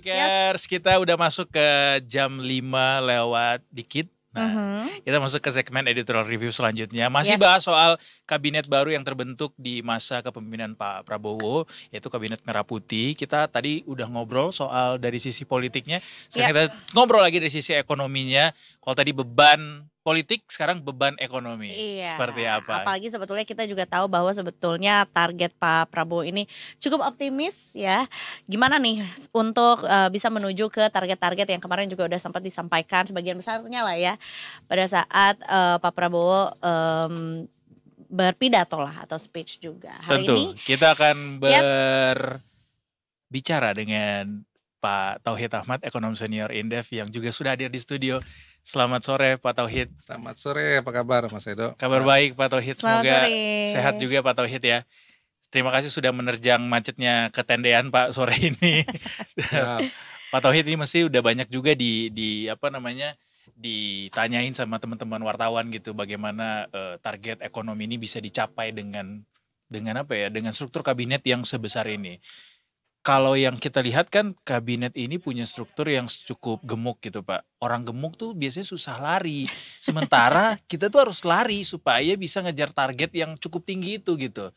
Politikers, kita udah masuk ke jam 5 lewat dikit. Nah, kita masuk ke segmen editorial review selanjutnya. Masih bahas soal kabinet baru yang terbentuk di masa kepemimpinan Pak Prabowo, yaitu Kabinet Merah Putih. Kita tadi udah ngobrol soal dari sisi politiknya, sekarang kita ngobrol lagi dari sisi ekonominya. Kalau tadi beban politik, sekarang beban ekonomi. Seperti apa? Apalagi sebetulnya kita juga tahu bahwa sebetulnya target Pak Prabowo ini cukup optimis ya. Gimana nih untuk bisa menuju ke target-target yang kemarin juga udah sempat disampaikan sebagian besarnya lah ya pada saat Pak Prabowo berpidato lah atau speech juga. Hari Tentu, ini kita akan berbicara dengan Pak Tauhid Ahmad, ekonom senior Indef yang juga sudah hadir di studio. Selamat sore Pak Tauhid. Selamat sore, apa kabar Mas Edo? Kabar baik Pak Tauhid, semoga sore. sehat juga Pak Tauhid ya. Terima kasih sudah menerjang macetnya ketendean Pak sore ini. Pak Tauhid ini mesti udah banyak juga ditanyain sama teman-teman wartawan gitu, bagaimana target ekonomi ini bisa dicapai dengan struktur kabinet yang sebesar ini. Kalau yang kita lihat kan kabinet ini punya struktur yang cukup gemuk gitu Pak. Orang gemuk tuh biasanya susah lari. Sementara kita tuh harus lari supaya bisa ngejar target yang cukup tinggi itu gitu.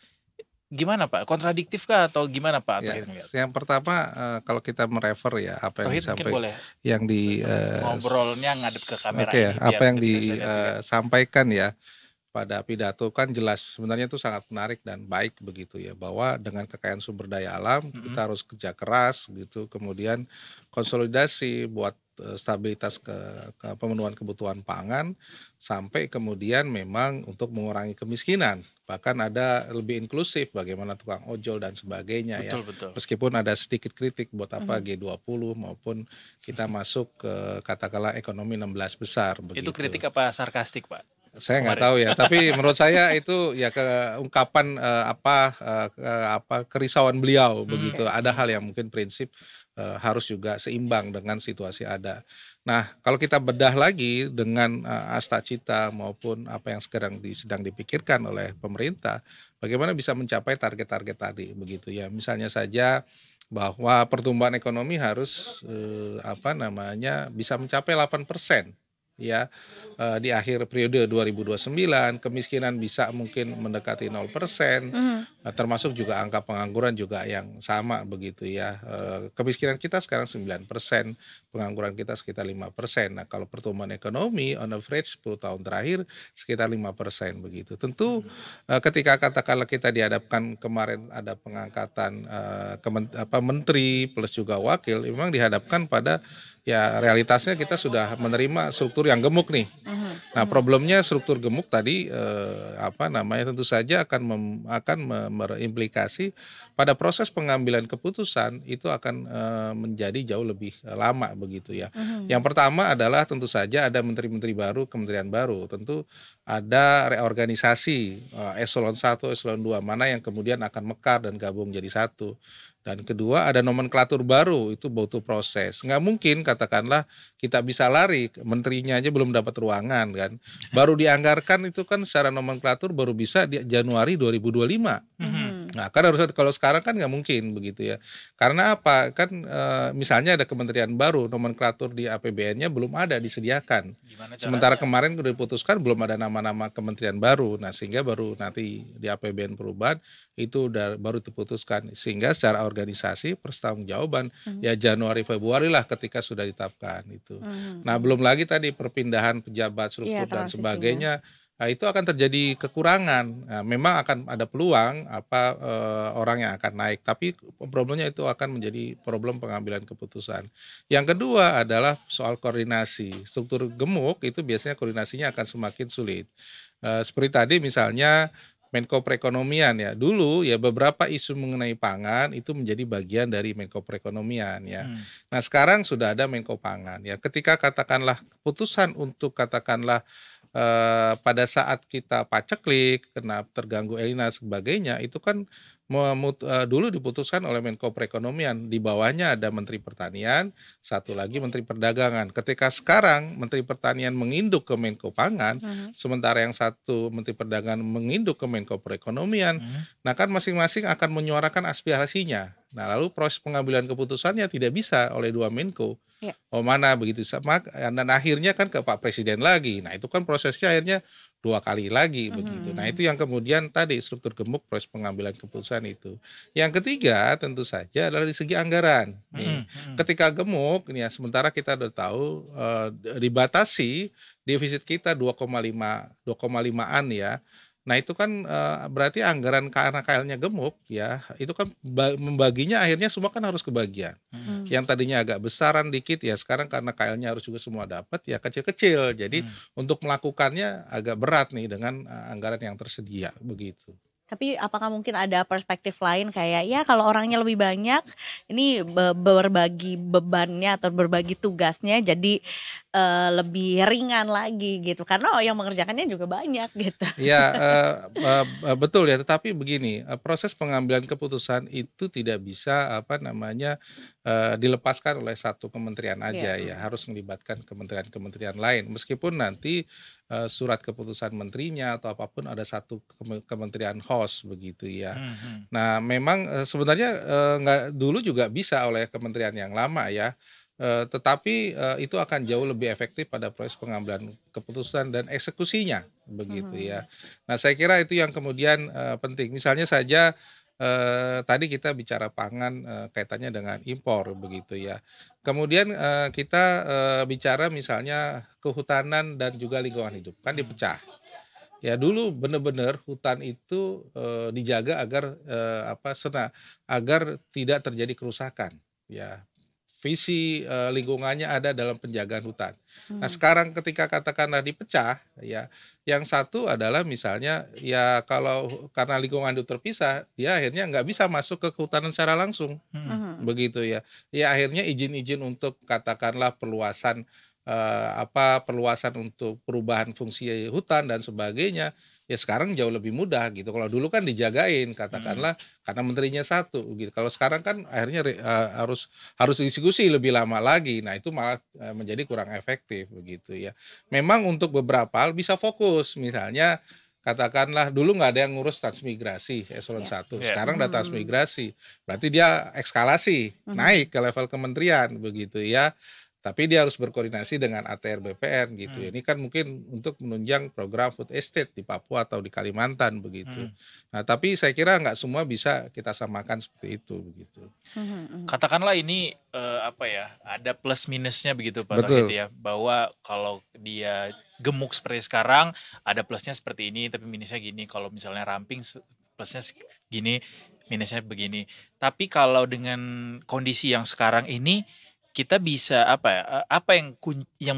Gimana Pak? Kontradiktif kah atau gimana Pak? Ya, yang pertama kalau kita merefer ya apa yang disampaikan, yang di ngobrolnya ngadep ke kamera ini, apa yang disampaikan ya pada pidato kan jelas sebenarnya itu sangat menarik dan baik begitu ya, bahwa dengan kekayaan sumber daya alam kita harus kerja keras gitu, kemudian konsolidasi buat stabilitas ke pemenuhan kebutuhan pangan, sampai kemudian memang untuk mengurangi kemiskinan, bahkan ada lebih inklusif bagaimana tukang ojol dan sebagainya. Betul. Meskipun ada sedikit kritik buat apa G20 maupun kita masuk ke katakanlah ekonomi 16 besar begitu. Itu kritik apa sarkastik Pak? Saya nggak tahu ya, tapi menurut saya itu ya keungkapan kerisauan beliau begitu. Ada hal yang mungkin prinsip harus juga seimbang dengan situasi ada. Nah, kalau kita bedah lagi dengan asta cita maupun apa yang sedang dipikirkan oleh pemerintah, bagaimana bisa mencapai target-target tadi begitu ya. Misalnya saja bahwa pertumbuhan ekonomi harus bisa mencapai 8%. Ya, di akhir periode 2029, kemiskinan bisa mungkin mendekati 0%, termasuk juga angka pengangguran juga yang sama begitu ya. Kemiskinan kita sekarang 9%, pengangguran kita sekitar 5%. Nah, kalau pertumbuhan ekonomi on average 10 tahun terakhir sekitar 5% begitu. Tentu ketika katakanlah kita dihadapkan kemarin ada pengangkatan menteri plus juga wakil, memang dihadapkan pada ya realitasnya kita sudah menerima struktur yang gemuk nih. Nah, problemnya struktur gemuk tadi tentu saja akan berimplikasi pada proses pengambilan keputusan itu akan menjadi jauh lebih lama begitu ya. Yang pertama adalah tentu saja ada menteri-menteri baru, kementerian baru. Tentu ada reorganisasi eselon 1, eselon 2 mana yang kemudian akan mekar dan gabung jadi satu. Dan kedua ada nomenklatur baru, itu butuh proses. Nggak mungkin katakanlah kita bisa lari, menterinya aja belum dapat ruangan kan. Baru dianggarkan itu kan secara nomenklatur baru bisa di Januari 2025. Nah, kan harus, kalau sekarang kan nggak mungkin begitu ya. Karena apa? Kan misalnya ada kementerian baru, nomenklatur di APBN-nya belum ada disediakan. Sementara kemarin sudah diputuskan belum ada nama-nama kementerian baru. Nah, sehingga baru nanti di APBN perubahan itu baru diputuskan, sehingga secara organisasi pertanggungjawaban ya Januari Februari lah ketika sudah ditetapkan itu. Nah, belum lagi tadi perpindahan pejabat struktur dan sebagainya. Nah, itu akan terjadi kekurangan. Nah, memang akan ada peluang orang yang akan naik, tapi problemnya itu akan menjadi problem pengambilan keputusan. Yang kedua adalah soal koordinasi. Struktur gemuk itu biasanya koordinasinya akan semakin sulit. Seperti tadi misalnya Menko Perekonomian ya, dulu ya beberapa isu mengenai pangan itu menjadi bagian dari Menko Perekonomian ya. Nah, sekarang sudah ada Menko Pangan ya. Ketika katakanlah keputusan untuk katakanlah pada saat kita paceklik, kena terganggu El Nino sebagainya, itu kan dulu diputuskan oleh Menko Perekonomian, di bawahnya ada Menteri Pertanian, satu lagi Menteri Perdagangan. Ketika sekarang Menteri Pertanian menginduk ke Menko Pangan, sementara yang satu Menteri Perdagangan menginduk ke Menko Perekonomian, nah kan masing-masing akan menyuarakan aspirasinya. Nah, lalu proses pengambilan keputusannya tidak bisa oleh dua Menko. Ya. Oh mana begitu sama, dan akhirnya kan ke Pak Presiden lagi. Nah itu kan prosesnya akhirnya 2 kali lagi begitu. Nah itu yang kemudian tadi struktur gemuk proses pengambilan keputusan itu. Yang ketiga tentu saja adalah di segi anggaran. Nih, ketika gemuk, nih ya, sementara kita udah tahu dibatasi defisit kita 2,5an ya. Nah itu kan berarti anggaran karena KL-nya gemuk ya, itu kan membaginya akhirnya semua kan harus kebagian. Yang tadinya agak besaran dikit ya sekarang karena KL-nya harus juga semua dapat ya kecil-kecil. Jadi untuk melakukannya agak berat nih dengan anggaran yang tersedia begitu. Tapi apakah mungkin ada perspektif lain kayak ya kalau orangnya lebih banyak ini berbagi bebannya atau berbagi tugasnya jadi lebih ringan lagi gitu karena yang mengerjakannya juga banyak gitu. Ya, betul ya. Tetapi begini, proses pengambilan keputusan itu tidak bisa dilepaskan oleh satu kementerian aja ya. Harus melibatkan kementerian-kementerian lain. Meskipun nanti surat keputusan menterinya atau apapun ada satu kementerian host begitu ya. Nah, memang sebenarnya dulu juga bisa oleh kementerian yang lama ya. Tetapi itu akan jauh lebih efektif pada proses pengambilan keputusan dan eksekusinya begitu ya. Nah saya kira itu yang kemudian penting. Misalnya saja tadi kita bicara pangan kaitannya dengan impor begitu ya. Kemudian kita bicara misalnya kehutanan dan juga lingkungan hidup kan dipecah. Ya dulu benar-benar hutan itu dijaga agar agar tidak terjadi kerusakan ya. Visi lingkungannya ada dalam penjagaan hutan. Nah sekarang ketika katakanlah dipecah ya, yang satu adalah misalnya ya kalau karena lingkungan itu terpisah, dia akhirnya nggak bisa masuk ke kehutanan secara langsung, begitu ya. Ya akhirnya izin-izin untuk katakanlah perluasan perluasan untuk perubahan fungsi hutan dan sebagainya, ya sekarang jauh lebih mudah gitu. Kalau dulu kan dijagain katakanlah karena menterinya satu gitu. Kalau sekarang kan akhirnya harus diskusi lebih lama lagi. Nah, itu malah menjadi kurang efektif begitu ya. Memang untuk beberapa hal bisa fokus. Misalnya katakanlah dulu nggak ada yang ngurus transmigrasi eselon 1. Sekarang ada transmigrasi. Berarti dia ekskalasi, naik ke level kementerian begitu ya. Tapi dia harus berkoordinasi dengan ATR BPN gitu ya. Ini kan mungkin untuk menunjang program food estate di Papua atau di Kalimantan begitu. Nah, tapi saya kira nggak semua bisa kita samakan seperti itu begitu. Katakanlah ini ada plus minusnya begitu Pak Betul. Tauhid ya, bahwa kalau dia gemuk seperti sekarang ada plusnya seperti ini tapi minusnya gini. Kalau misalnya ramping plusnya gini, minusnya begini. Tapi kalau dengan kondisi yang sekarang ini kita bisa apa yang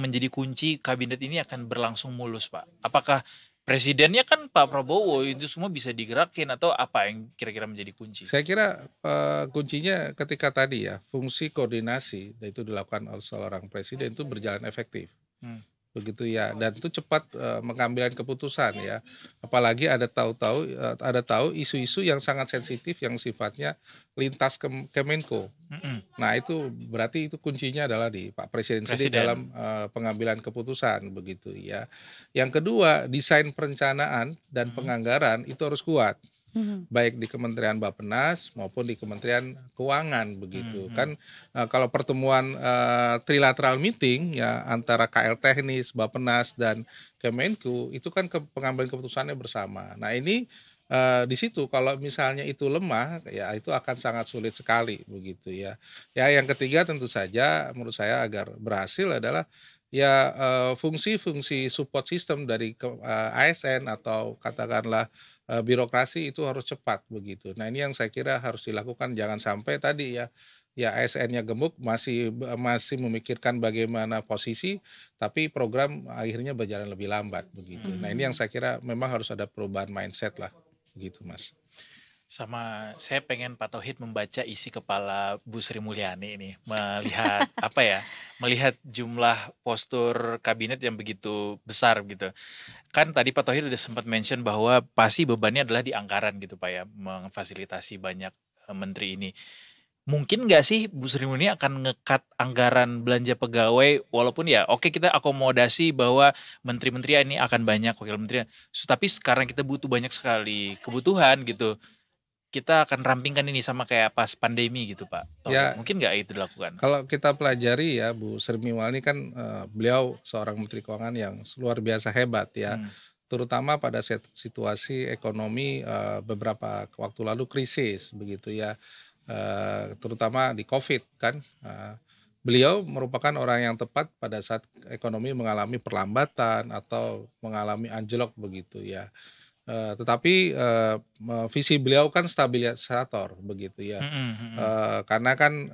menjadi kunci kabinet ini akan berlangsung mulus Pak? Apakah presidennya kan Pak Prabowo, itu semua bisa digerakin atau apa yang kira-kira menjadi kunci? Saya kira kuncinya ketika tadi ya fungsi koordinasi itu dilakukan oleh seorang presiden itu berjalan efektif. Begitu ya, dan itu cepat mengambil keputusan ya. Apalagi ada tahu isu-isu yang sangat sensitif yang sifatnya lintas Kemenko. Nah itu berarti itu kuncinya adalah di Pak Presiden sendiri dalam pengambilan keputusan begitu ya. Yang kedua, desain perencanaan dan penganggaran itu harus kuat. Baik di Kementerian Bappenas maupun di Kementerian Keuangan begitu kan. Kalau pertemuan trilateral meeting ya antara KL Teknis, Bappenas dan Kemenku itu kan pengambilan keputusannya bersama. Nah ini di situ kalau misalnya itu lemah ya itu akan sangat sulit sekali begitu ya. Ya yang ketiga tentu saja menurut saya agar berhasil adalah ya fungsi-fungsi support system dari ASN atau katakanlah birokrasi itu harus cepat begitu. Nah ini yang saya kira harus dilakukan, jangan sampai tadi ya ASN-nya gemuk masih memikirkan bagaimana posisi, tapi program akhirnya berjalan lebih lambat begitu. Nah ini yang saya kira memang harus ada perubahan mindset lah begitu Mas. Sama saya pengen Pak Tauhid membaca isi kepala Bu Sri Mulyani ini, melihat apa ya, melihat jumlah postur kabinet yang begitu besar gitu. Kan tadi Pak Tauhid udah sempat mention bahwa pasti bebannya adalah di anggaran gitu Pak ya, memfasilitasi banyak menteri ini. Mungkin nggak sih Bu Sri Mulyani akan ngekat anggaran belanja pegawai, walaupun ya oke kita akomodasi bahwa menteri-menteri ini akan banyak, wakil menteri, tapi sekarang kita butuh banyak sekali kebutuhan gitu. Kita akan rampingkan ini sama kayak pas pandemi gitu Pak Tauhid. Ya, Mungkin nggak itu dilakukan? kalau kita pelajari ya Bu Sri Mulyani kan beliau seorang Menteri Keuangan yang luar biasa hebat ya. Hmm. Terutama pada situasi ekonomi beberapa waktu lalu krisis begitu ya. Terutama di COVID kan. Beliau merupakan orang yang tepat pada saat ekonomi mengalami perlambatan atau mengalami anjlok begitu ya. Tetapi visi beliau kan stabilisator begitu ya. Karena kan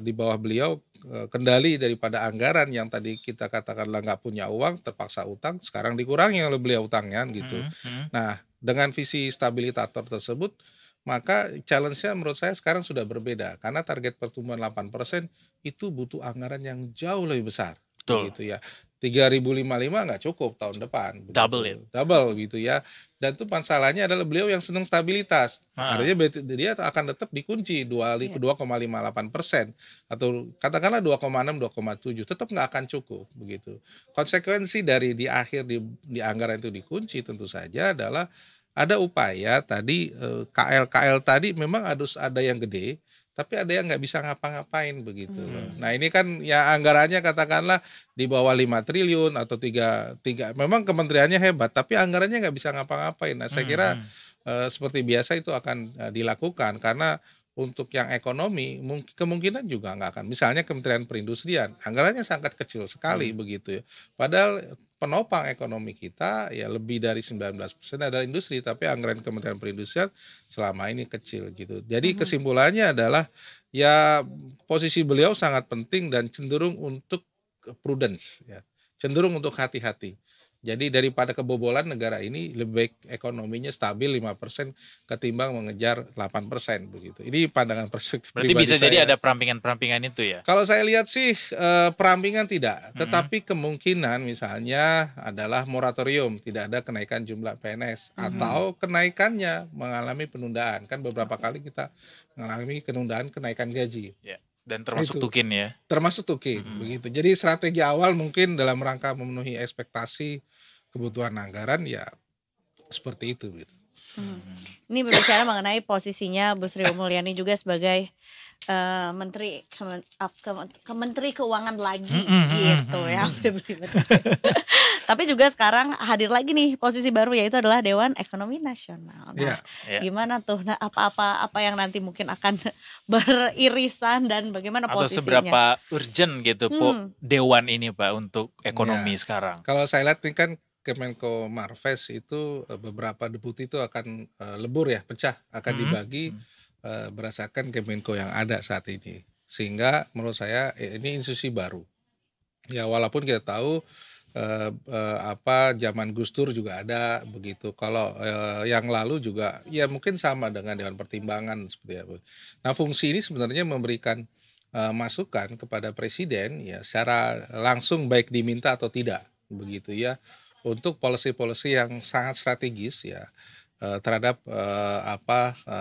di bawah beliau kendali daripada anggaran yang tadi kita katakanlah nggak punya uang, terpaksa utang, sekarang dikurangi oleh beliau utangnya gitu. Nah, dengan visi stabilisator tersebut, maka challenge-nya menurut saya sekarang sudah berbeda. Karena target pertumbuhan 8% itu butuh anggaran yang jauh lebih besar. Betul. Begitu ya. 3.055 nggak cukup tahun depan. Begitu. Double ya. Double gitu ya. Dan itu masalahnya adalah beliau yang senang stabilitas. Artinya dia akan tetap dikunci 2,58% atau katakanlah 2,6, 2,7 tetap nggak akan cukup begitu. Konsekuensi dari di akhir di anggaran itu dikunci tentu saja adalah ada upaya tadi KL tadi memang harus ada yang gede, tapi ada yang nggak bisa ngapa-ngapain begitu loh. Nah ini kan ya anggarannya katakanlah di bawah 5 triliun atau 3 memang kementeriannya hebat, tapi anggarannya nggak bisa ngapa-ngapain. Nah saya kira seperti biasa itu akan dilakukan karena untuk yang ekonomi kemungkinan juga nggak akan. Misalnya Kementerian Perindustrian, anggarannya sangat kecil sekali begitu ya. Padahal penopang ekonomi kita ya lebih dari 19% adalah industri, tapi anggaran Kementerian Perindustrian selama ini kecil gitu. Jadi kesimpulannya adalah ya posisi beliau sangat penting dan cenderung untuk prudence ya. Cenderung untuk hati-hati. Jadi daripada kebobolan negara ini lebih baik ekonominya stabil 5% ketimbang mengejar 8% begitu. Ini pandangan perspektif Berarti pribadi bisa saya. jadi ada perampingan-perampingan itu ya? Kalau saya lihat sih perampingan tidak, tetapi kemungkinan misalnya adalah moratorium, tidak ada kenaikan jumlah PNS atau kenaikannya mengalami penundaan. Kan beberapa kali kita mengalami penundaan kenaikan gaji. Ya. Dan termasuk Itu. tukin ya? Termasuk tukin begitu. Jadi strategi awal mungkin dalam rangka memenuhi ekspektasi kebutuhan anggaran ya seperti itu gitu. Ini berbicara mengenai posisinya Bu Sri Mulyani juga sebagai Menteri Menteri Keuangan lagi gitu ya. Tapi juga sekarang hadir lagi nih posisi baru yaitu adalah Dewan Ekonomi Nasional. Nah, gimana tuh? Nah, apa yang nanti mungkin akan beririsan dan bagaimana Atau posisinya? seberapa urgent gitu Dewan ini Pak untuk ekonomi sekarang? Kalau saya lihat ini kan Kemenko Marves itu beberapa deputi itu akan lebur ya, pecah, akan dibagi berdasarkan Kemenko yang ada saat ini. Sehingga menurut saya ini institusi baru. Ya walaupun kita tahu zaman Gus Dur juga ada begitu. Kalau yang lalu juga ya mungkin sama dengan Dewan Pertimbangan seperti apa. Nah fungsi ini sebenarnya memberikan masukan kepada presiden ya secara langsung baik diminta atau tidak begitu ya untuk policy-policy yang sangat strategis ya terhadap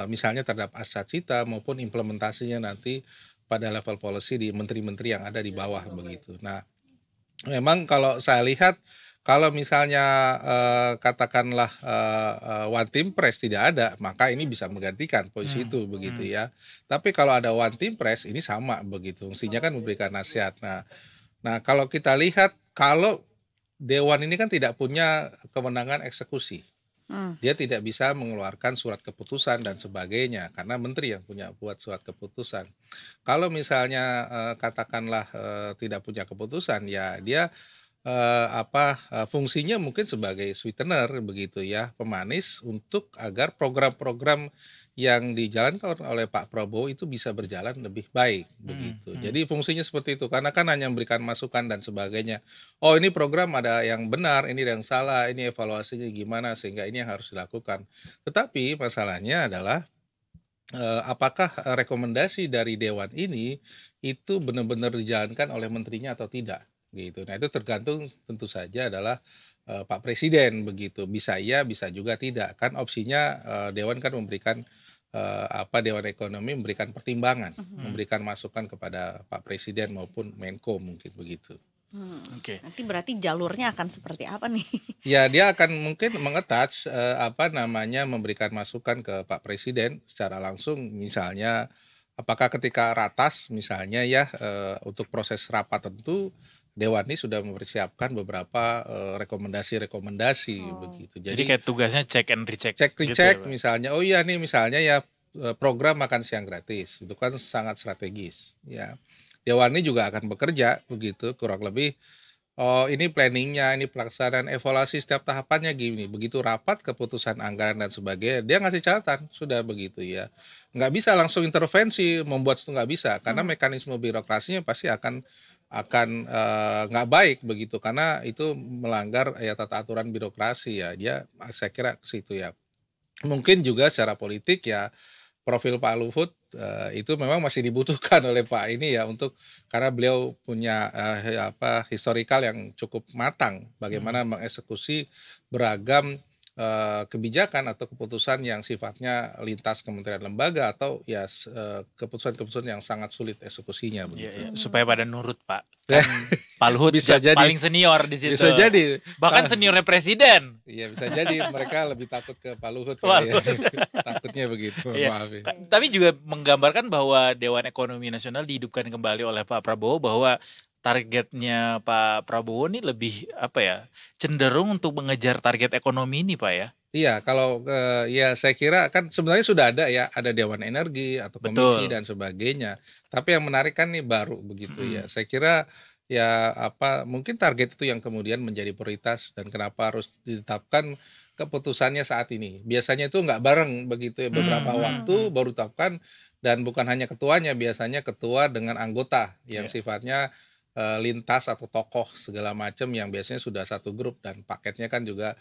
misalnya terhadap Astra maupun implementasinya nanti pada level policy di menteri-menteri yang ada di bawah begitu. Nah memang kalau saya lihat kalau misalnya katakanlah one team press tidak ada, maka ini bisa menggantikan posisi itu begitu ya. Tapi kalau ada one team press ini sama begitu, fungsinya kan memberikan nasihat. Nah kalau kita lihat kalau Dewan ini kan tidak punya kewenangan eksekusi, dia tidak bisa mengeluarkan surat keputusan dan sebagainya karena menteri yang punya buat surat keputusan. Kalau misalnya katakanlah tidak punya keputusan ya dia fungsinya mungkin sebagai sweetener begitu ya, pemanis untuk agar program-program yang dijalankan oleh Pak Prabowo itu bisa berjalan lebih baik begitu. Jadi fungsinya seperti itu, karena kan hanya memberikan masukan dan sebagainya. Oh, ini program ada yang benar, ini ada yang salah, ini evaluasinya gimana, sehingga ini yang harus dilakukan. Tetapi masalahnya adalah apakah rekomendasi dari dewan ini itu benar-benar dijalankan oleh menterinya atau tidak gitu. Nah, itu tergantung tentu saja adalah Pak Presiden begitu. Bisa iya, bisa juga tidak. Kan opsinya dewan kan memberikan Dewan Ekonomi memberikan pertimbangan, memberikan masukan kepada Pak Presiden maupun Menko mungkin begitu. Oke. Nanti berarti jalurnya akan seperti apa nih? Ya, dia akan mungkin mengattach memberikan masukan ke Pak Presiden secara langsung, misalnya apakah ketika ratas misalnya ya untuk proses rapat tentu Dewan ini sudah mempersiapkan beberapa rekomendasi-rekomendasi begitu. Jadi kayak tugasnya check and recheck. Cek gitu recheck ya, Pak? misalnya, oh iya nih misalnya ya program makan siang gratis itu kan sangat strategis ya. Dewan ini juga akan bekerja begitu kurang lebih. Oh, ini planningnya, ini pelaksanaan evaluasi setiap tahapannya gini. Begitu rapat keputusan anggaran dan sebagainya, dia ngasih catatan, sudah begitu ya. Nggak bisa langsung intervensi, membuat itu nggak bisa, karena mekanisme birokrasinya pasti akan nggak baik begitu, karena itu melanggar ya tata aturan birokrasi ya. Dia, saya kira ke situ ya. Mungkin juga secara politik ya, profil Pak Luhut itu memang masih dibutuhkan oleh Pak ini ya karena beliau punya historikal yang cukup matang bagaimana mengeksekusi beragam kebijakan atau keputusan yang sifatnya lintas kementerian lembaga atau ya keputusan-keputusan yang sangat sulit eksekusinya Iya, begitu. iya. Supaya pada nurut, Pak. Kan Pak Luhut Bisa jadi. paling senior di situ. Bisa jadi. Bahkan seniornya presiden. Iya, bisa jadi mereka lebih takut ke Pak Luhut Wah. kali ya. Takutnya begitu. Iya. Maaf ya. Tapi juga menggambarkan bahwa Dewan Ekonomi Nasional dihidupkan kembali oleh Pak Prabowo, bahwa targetnya Pak Prabowo ini lebih cenderung untuk mengejar target ekonomi ini, Pak ya. Iya, kalau ya saya kira kan sebenarnya sudah ada Dewan Energi atau komisi Betul. dan sebagainya. Tapi yang menarik kan nih baru begitu ya. Saya kira ya mungkin target itu yang kemudian menjadi prioritas dan kenapa harus ditetapkan keputusannya saat ini. Biasanya itu nggak bareng begitu ya, beberapa waktu baru ditetapkan dan bukan hanya ketuanya, biasanya ketua dengan anggota yang sifatnya lintas atau tokoh segala macam yang biasanya sudah satu grup dan paketnya kan juga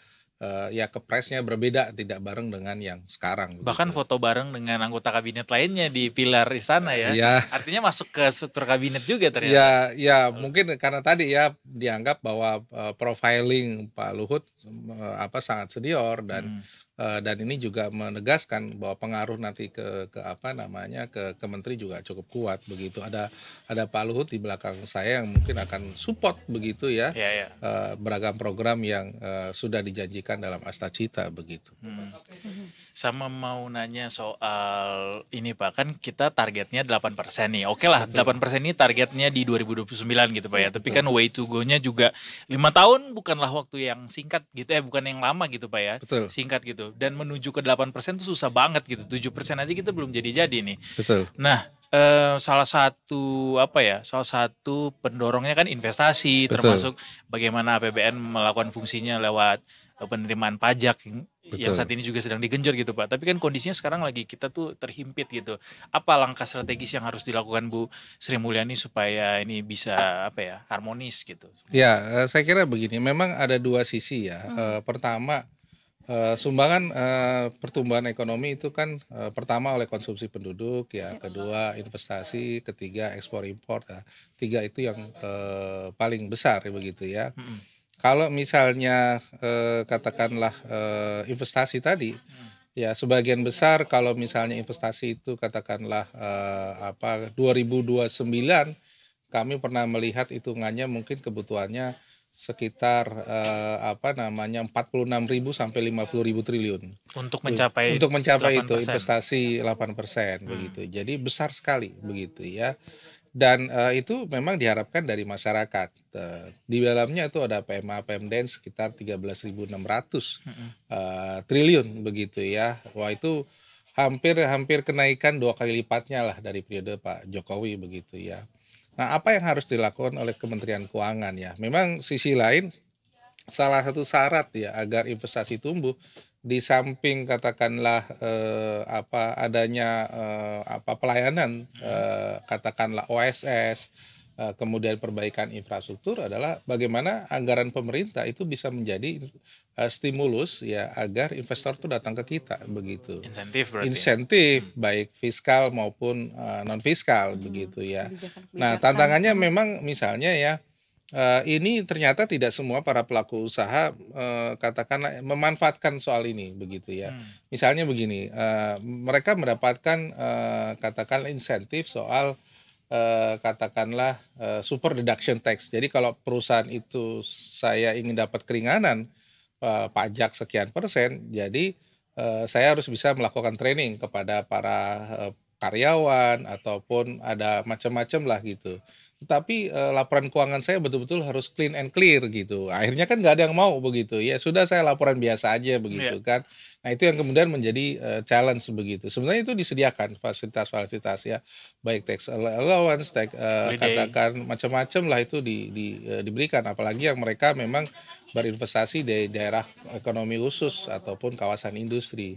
ya kepresnya berbeda, tidak bareng dengan yang sekarang. Bahkan begitu. foto bareng dengan anggota kabinet lainnya di pilar istana ya. Iya. Artinya masuk ke struktur kabinet juga ternyata. Ya mungkin karena tadi ya dianggap bahwa profiling Pak Luhut sangat senior dan ini juga menegaskan bahwa pengaruh nanti ke menteri juga cukup kuat begitu. Ada Pak Luhut di belakang saya yang mungkin akan support begitu ya. Iya. Beragam program yang sudah dijanjikan dalam Astacita begitu. Sama mau nanya soal ini Pak, kan kita targetnya 8% nih. Oke lah, 8% ini targetnya di 2029 gitu Pak ya. Tapi kan way to go-nya juga 5 tahun bukanlah waktu yang singkat gitu ya, bukan yang lama gitu Pak ya. Betul. Singkat gitu. Dan menuju ke 8% itu susah banget gitu. 7% aja kita belum jadi-jadi nih. Betul. Nah, salah satu pendorongnya kan investasi, Betul. termasuk bagaimana APBN melakukan fungsinya lewat penerimaan pajak yang saat ini juga sedang digenjot gitu Pak. Tapi kan kondisinya sekarang lagi kita tuh terhimpit gitu. Apa langkah strategis yang harus dilakukan Bu Sri Mulyani supaya ini bisa harmonis gitu? Ya, saya kira begini, memang ada dua sisi ya. Pertama, sumbangan pertumbuhan ekonomi itu kan pertama oleh konsumsi penduduk ya, kedua investasi, ketiga ekspor impor, tiga itu yang paling besar begitu ya. Kalau misalnya katakanlah investasi tadi, ya sebagian besar kalau misalnya investasi itu katakanlah 2029 kami pernah melihat hitungannya mungkin kebutuhannya sekitar 46.000 sampai 50.000 triliun. Untuk mencapai itu 8%. investasi 8% begitu. Jadi besar sekali begitu ya. Dan itu memang diharapkan dari masyarakat. Di dalamnya itu ada PMA PMDN sekitar 13.600 triliun begitu ya. Wah, itu hampir kenaikan 2 kali lipatnya lah dari periode Pak Jokowi begitu ya. Nah, apa yang harus dilakukan oleh Kementerian Keuangan ya? Memang sisi lain salah satu syarat ya agar investasi tumbuh di samping katakanlah adanya pelayanan katakanlah OSS kemudian perbaikan infrastruktur adalah bagaimana anggaran pemerintah itu bisa menjadi stimulus ya agar investor itu datang ke kita begitu. Insentif berarti. Insentif baik fiskal maupun non fiskal begitu ya. Nah, Kebijakan-kebijakan. tantangannya memang misalnya ya ini ternyata tidak semua para pelaku usaha katakanlah memanfaatkan soal ini begitu ya. Misalnya begini, mereka mendapatkan katakanlah insentif soal katakanlah super deduction tax. Jadi kalau perusahaan itu saya ingin dapat keringanan pajak sekian persen, jadi saya harus bisa melakukan training kepada para karyawan ataupun ada macam-macam lah gitu. Tetapi laporan keuangan saya betul-betul harus clean and clear gitu. Akhirnya kan nggak ada yang mau begitu. Ya sudah saya laporan biasa aja begitu kan. Nah itu yang kemudian menjadi challenge begitu. Sebenarnya itu disediakan fasilitas-fasilitas ya, baik tax allowance, tax, katakan macam-macam lah itu diberikan. Apalagi yang mereka memang berinvestasi di daerah ekonomi khusus ataupun kawasan industri.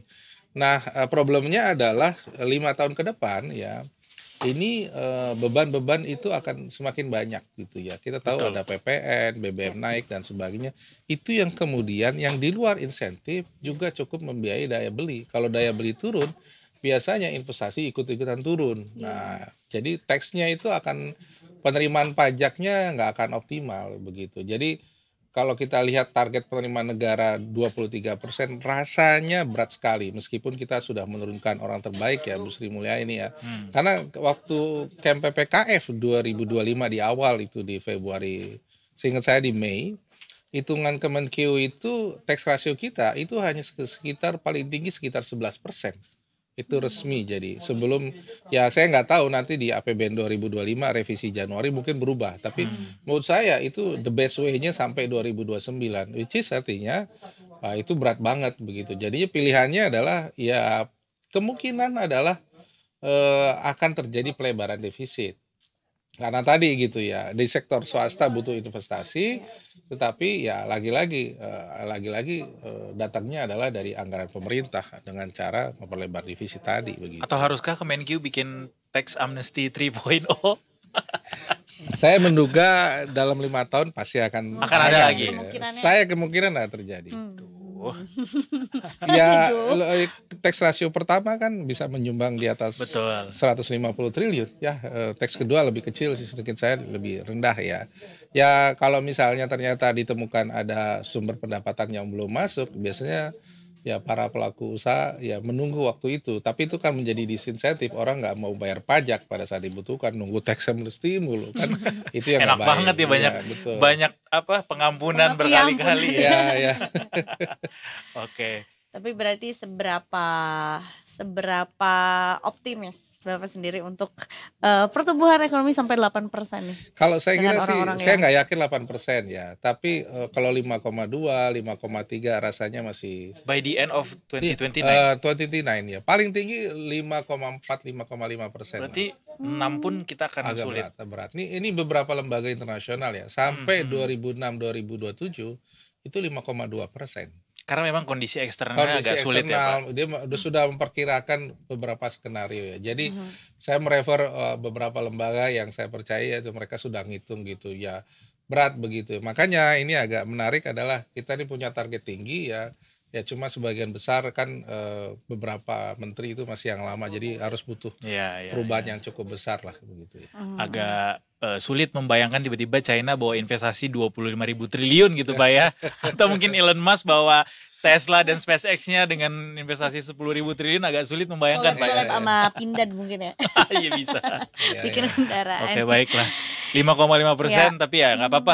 Nah problemnya adalah 5 tahun ke depan ya. Ini beban-beban itu akan semakin banyak gitu ya. Kita tahu ada PPN, BBM naik dan sebagainya. Itu yang kemudian yang di luar insentif juga cukup membiayai daya beli. Kalau daya beli turun, biasanya investasi ikut-ikutan turun. Nah, jadi teksnya itu akan penerimaan pajaknya nggak akan optimal begitu. Jadi kalau kita lihat target penerimaan negara 23%, rasanya berat sekali meskipun kita sudah menurunkan orang terbaik ya Bu Sri Mulyani ya. Karena waktu camp PPKF 2025 di awal itu di Februari, seingat saya di Mei, hitungan Kemenkeu itu tax ratio kita itu hanya sekitar paling tinggi sekitar 11%. Itu resmi jadi sebelum ya saya nggak tahu nanti di APBN 2025 revisi Januari mungkin berubah tapi menurut saya itu the best way-nya sampai 2029 which is artinya itu berat banget begitu jadinya pilihannya adalah ya kemungkinan adalah akan terjadi pelebaran defisit karena tadi gitu ya di sektor swasta butuh investasi tetapi ya lagi-lagi datangnya adalah dari anggaran pemerintah dengan cara memperlebar defisit tadi begitu. Atau haruskah Kemenkeu bikin tax amnesty 3.0? Saya menduga dalam 5 tahun pasti akan ada lagi. Saya kemungkinan ada terjadi. Oh. Ya tax rasio pertama kan bisa menyumbang di atas Betul. 150 triliun ya tax kedua lebih kecil sih sedikit saya lebih rendah ya. Ya kalau misalnya ternyata ditemukan ada sumber pendapatan yang belum masuk biasanya ya para pelaku usaha ya menunggu waktu itu tapi itu kan menjadi disinsentif orang nggak mau bayar pajak pada saat dibutuhkan nunggu tax amnesty mulu kan itu yang enak banget ya banyak pengampunan berkali-kali ya. Oke. Tapi berarti seberapa optimis Bapak sendiri untuk pertumbuhan ekonomi sampai 8% nih? Kalau saya kira sih, saya nggak yakin 8% ya. Tapi kalau 5,2, 5,3 rasanya masih by the end of 2029. 2029 ya. Paling tinggi 5,4, 5,5%. Berarti 6 pun kita akan agak sulit. berat. Ini beberapa lembaga internasional ya. Sampai 2006-2027 itu 5,2%. Karena memang kondisi eksternalnya agak sulit ya Pak. Dia sudah memperkirakan beberapa skenario ya. Jadi saya merefer beberapa lembaga yang saya percaya itu mereka sudah ngitung gitu ya. Berat begitu. Makanya ini agak menarik adalah kita ini punya target tinggi ya. Ya cuma sebagian besar kan beberapa menteri itu masih yang lama jadi harus butuh perubahan yang cukup besar lah begitu ya. Agak sulit membayangkan tiba-tiba China bawa investasi 25.000 triliun gitu Pak ya. Atau mungkin Elon Musk bawa Tesla dan SpaceX-nya dengan investasi 10.000 triliun agak sulit membayangkan Pak ya. Sama Pindad mungkin ya. Iya bisa. Bikin kendaraan. Oke baiklah 5,5% tapi ya nggak apa-apa.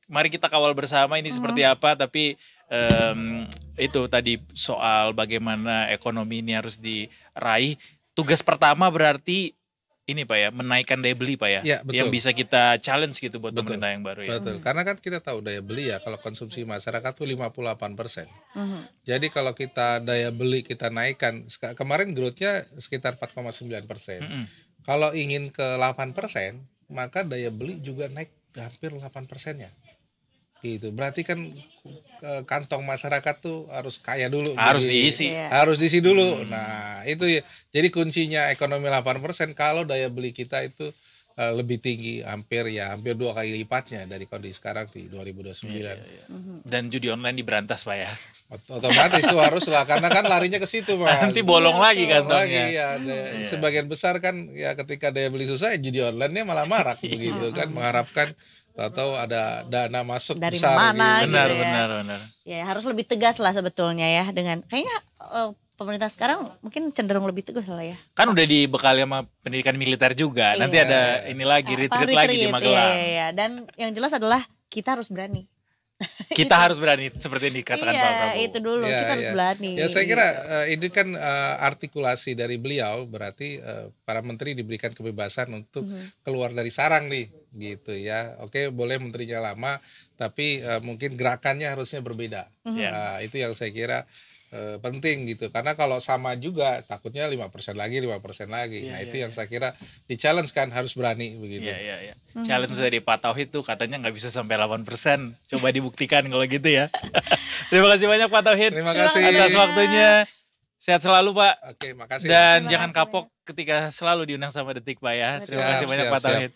Mari kita kawal bersama ini seperti apa tapi itu tadi soal bagaimana ekonomi ini harus diraih. Tugas pertama berarti ini Pak ya, menaikkan daya beli Pak ya, yang bisa kita challenge gitu buat pemerintah yang baru ya. Betul, karena kan kita tahu daya beli ya kalau konsumsi masyarakat tuh 58%. Jadi kalau kita daya beli kita naikkan, kemarin growth-nya sekitar 4,9%. Kalau ingin ke 8%, maka daya beli juga naik hampir 8%-nya. Gitu. Berarti kan kantong masyarakat tuh harus kaya dulu. Harus Jadi, diisi. Iya. harus diisi dulu. Nah, itu ya. Jadi kuncinya ekonomi 8% kalau daya beli kita itu lebih tinggi, hampir 2 kali lipatnya dari kondisi sekarang di 2029. Iya. Dan judi online diberantas Pak ya. Otomatis itu harus lah, karena kan larinya ke situ Mas. Nanti bolong lagi Bolong kantongnya. lagi ya. Sebagian besar kan ya ketika daya beli susah, ya judi online-nya malah marak begitu kan, mengharapkan tahu ada dana masuk Dari besar mana gitu. Benar, gitu ya. benar. Ya harus lebih tegas lah sebetulnya ya, dengan kayaknya pemerintah sekarang mungkin cenderung lebih tegas lah ya. Kan udah dibekali sama pendidikan militer juga. Nanti Iya. ada ini lagi, retreat lagi di Magelang. Iya. Dan yang jelas adalah kita harus berani. Kita harus berani seperti yang dikatakan Pak Prabowo. Itu dulu, Iya, kita harus iya. berani. Ya saya kira ini kan artikulasi dari beliau, berarti para menteri diberikan kebebasan untuk keluar dari sarang nih, gitu ya. Oke, boleh menterinya lama, tapi mungkin gerakannya harusnya berbeda. Iya. Itu yang saya kira penting gitu, karena kalau sama juga takutnya 5% lagi. Nah, itu yang saya kira di-challenge kan, harus berani begitu. Iya. Challenge dari Pak Tauhid tuh katanya nggak bisa sampai 8%. Coba dibuktikan kalau gitu ya. Terima kasih banyak Pak Tauhid. Terima kasih atas waktunya. Sehat selalu Pak. Oke, makasih. Dan Terima jangan kasih kapok ketika selalu diundang sama Detik Pak ya. Terima Siap, kasih banyak siap, Pak siap. Tauhid.